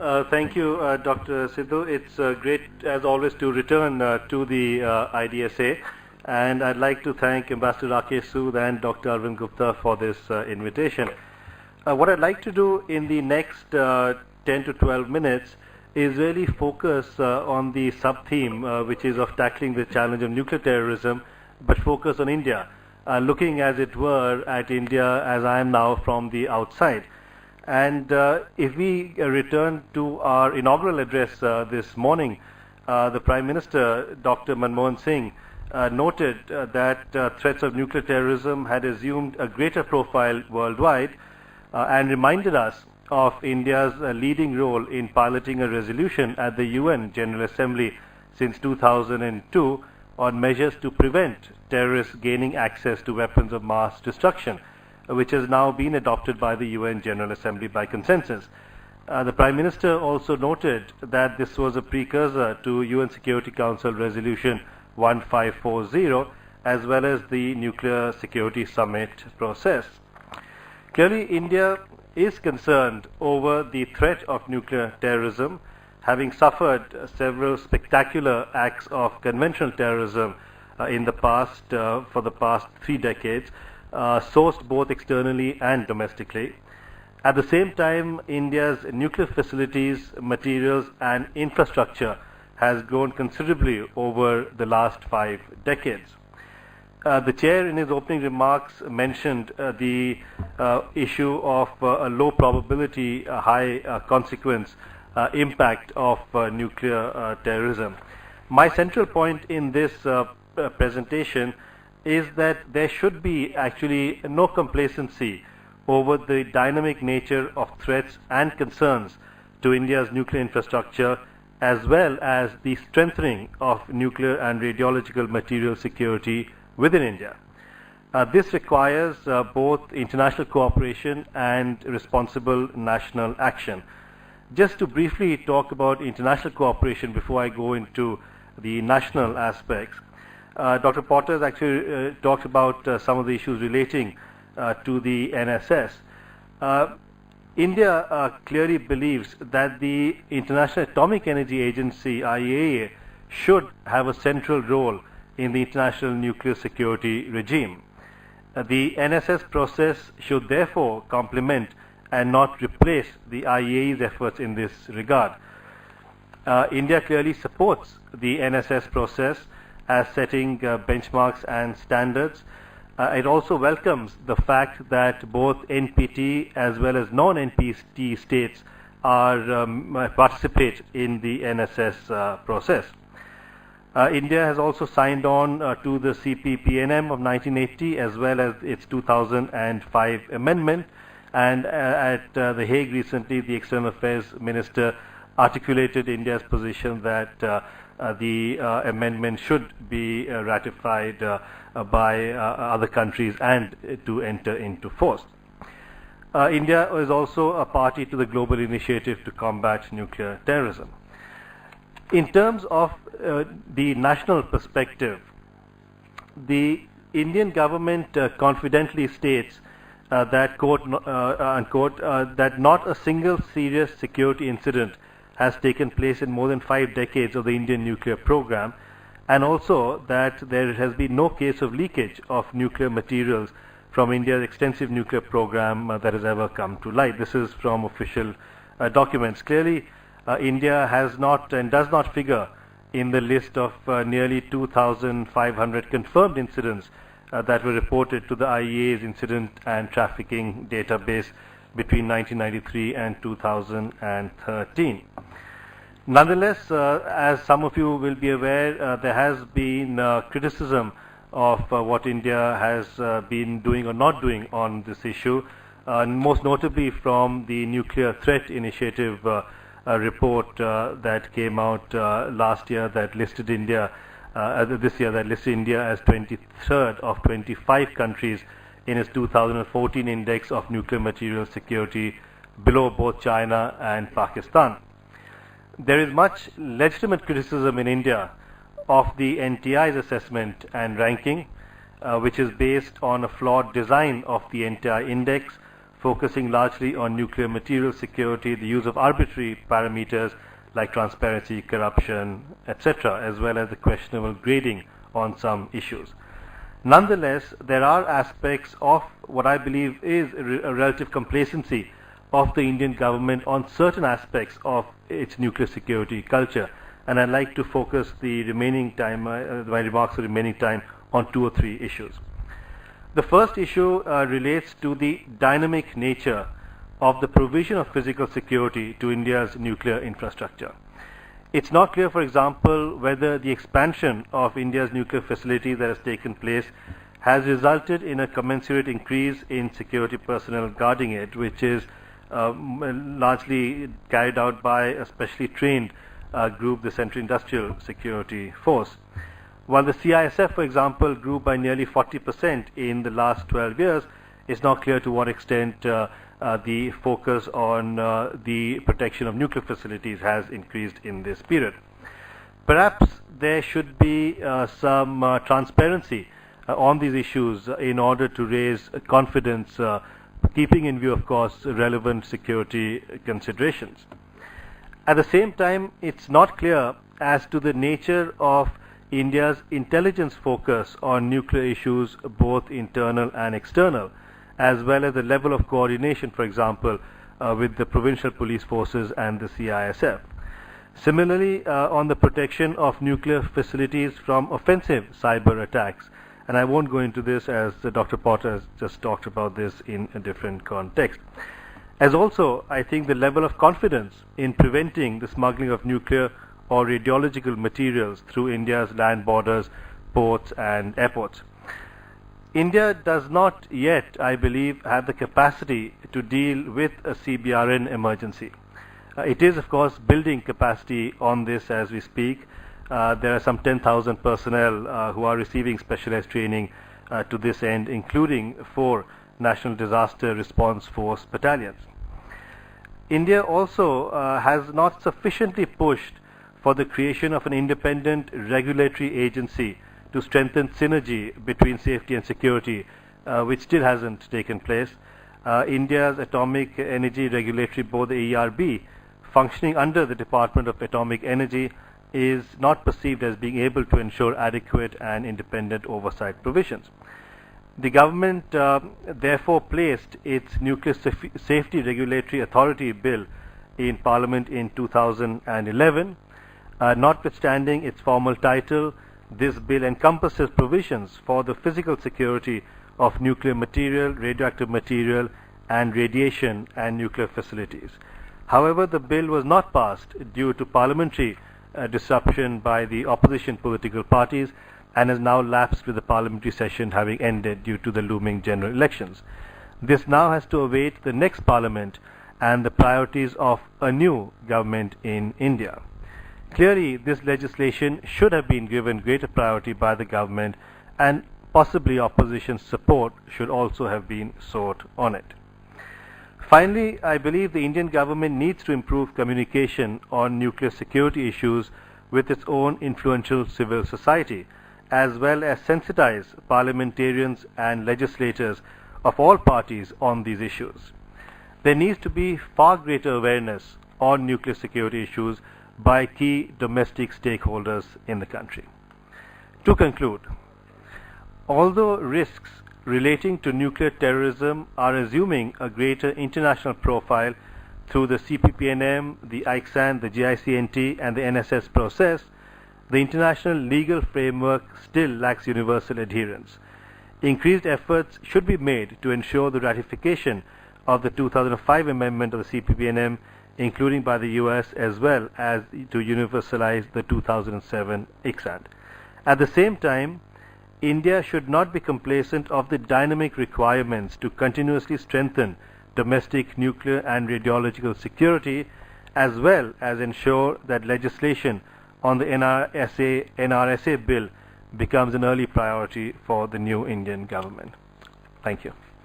Thank you, Dr. Sidhu. It's great, as always, to return to the IDSA, and I'd like to thank Ambassador Rakesh Sood and Dr. Arvind Gupta for this invitation. What I'd like to do in the next 10 to 12 minutes is really focus on the sub-theme, which is of tackling the challenge of nuclear terrorism, but focus on India, looking, as it were, at India as I am now from the outside. And if we return to our inaugural address this morning, the Prime Minister, Dr. Manmohan Singh, noted that threats of nuclear terrorism had assumed a greater profile worldwide and reminded us of India's leading role in piloting a resolution at the UN General Assembly since 2002 on measures to prevent terrorists gaining access to weapons of mass destruction, which has now been adopted by the UN General Assembly by consensus. The Prime Minister also noted that this was a precursor to UN Security Council Resolution 1540, as well as the Nuclear Security Summit process. Clearly, India is concerned over the threat of nuclear terrorism, having suffered several spectacular acts of conventional terrorism in the past, for the past 3 decades, sourced both externally and domestically. At the same time, India's nuclear facilities, materials and infrastructure has grown considerably over the last 5 decades. The Chair, in his opening remarks, mentioned the issue of a low probability, high consequence impact of nuclear terrorism. My central point in this presentation is that there should be actually no complacency over the dynamic nature of threats and concerns to India's nuclear infrastructure, as well as the strengthening of nuclear and radiological material security within India. This requires both international cooperation and responsible national action. Just to briefly talk about international cooperation before I go into the national aspects, Dr. Potter has actually talked about some of the issues relating to the NSS. India clearly believes that the International Atomic Energy Agency, IAEA, should have a central role in the international nuclear security regime. The NSS process should therefore complement and not replace the IAEA's efforts in this regard. India clearly supports the NSS process as setting benchmarks and standards. It also welcomes the fact that both NPT as well as non-NPT states are participate in the NSS process. India has also signed on to the CPPNM of 1980 as well as its 2005 amendment, and at The Hague recently the External Affairs Minister articulated India's position that the amendment should be ratified by other countries and to enter into force. India is also a party to the global initiative to combat nuclear terrorism. In terms of the national perspective, the Indian government confidently states that, quote, unquote, that not a single serious security incident has taken place in more than 5 decades of the Indian nuclear program, and also that there has been no case of leakage of nuclear materials from India's extensive nuclear program that has ever come to light. This is from official documents. Clearly, India has not and does not figure in the list of nearly 2,500 confirmed incidents that were reported to the IAEA's Incident and Trafficking Database between 1993 and 2013. Nonetheless, as some of you will be aware, there has been criticism of what India has been doing or not doing on this issue, most notably from the Nuclear Threat Initiative report that came out last year that listed India, this year that listed India as 23rd of 25 countries in its 2014 index of nuclear material security, below both China and Pakistan. There is much legitimate criticism in India of the NTI's assessment and ranking, which is based on a flawed design of the NTI index, focusing largely on nuclear material security, the use of arbitrary parameters like transparency, corruption, etc., as well as the questionable grading on some issues. Nonetheless, there are aspects of what I believe is a relative complacency of the Indian government on certain aspects of its nuclear security culture, and I'd like to focus the remaining time, my remarks for the remaining time, on 2 or 3 issues. The first issue relates to the dynamic nature of the provision of physical security to India's nuclear infrastructure. It's not clear, for example, whether the expansion of India's nuclear facility that has taken place has resulted in a commensurate increase in security personnel guarding it, which is largely carried out by a specially trained group, the Central Industrial Security Force. While the IISS, for example, grew by nearly 40% in the last 12 years, it's not clear to what extent the focus on the protection of nuclear facilities has increased in this period. Perhaps there should be some transparency on these issues in order to raise confidence, keeping in view, of course, relevant security considerations. At the same time, it's not clear as to the nature of India's intelligence focus on nuclear issues, both internal and external, as well as the level of coordination, for example, with the provincial police forces and the IISS. Similarly, on the protection of nuclear facilities from offensive cyber attacks, and I won't go into this as Dr. Potter has just talked about this in a different context. As also, I think the level of confidence in preventing the smuggling of nuclear or radiological materials through India's land borders, ports and airports. India does not yet, I believe, have the capacity to deal with a CBRN emergency. It is, of course, building capacity on this as we speak. There are some 10,000 personnel who are receiving specialized training to this end, including 4 National Disaster Response Force battalions. India also has not sufficiently pushed for the creation of an independent regulatory agency to strengthen synergy between safety and security, which still hasn't taken place. India's Atomic Energy Regulatory Board, the ERB, functioning under the Department of Atomic Energy, is not perceived as being able to ensure adequate and independent oversight provisions. The government therefore placed its Nuclear Safety Regulatory Authority Bill in Parliament in 2011. Notwithstanding its formal title, this bill encompasses provisions for the physical security of nuclear material, radioactive material, and radiation and nuclear facilities. However, the bill was not passed due to parliamentary disruption by the opposition political parties and has now lapsed with the parliamentary session having ended due to the looming general elections. This now has to await the next parliament and the priorities of a new government in India. Clearly, this legislation should have been given greater priority by the government, and possibly opposition support should also have been sought on it. Finally, I believe the Indian government needs to improve communication on nuclear security issues with its own influential civil society, as well as sensitize parliamentarians and legislators of all parties on these issues. There needs to be far greater awareness on nuclear security issues by key domestic stakeholders in the country. To conclude, although risks relating to nuclear terrorism are assuming a greater international profile through the CPPNM, the ICSAN, the GICNT and the NSS process, the international legal framework still lacks universal adherence. Increased efforts should be made to ensure the ratification of the 2005 amendment of the CPPNM, including by the US, as well as to universalize the 2007 ICSAN. At the same time, India should not be complacent of the dynamic requirements to continuously strengthen domestic nuclear and radiological security, as well as ensure that legislation on the NRSA bill becomes an early priority for the new Indian government. Thank you.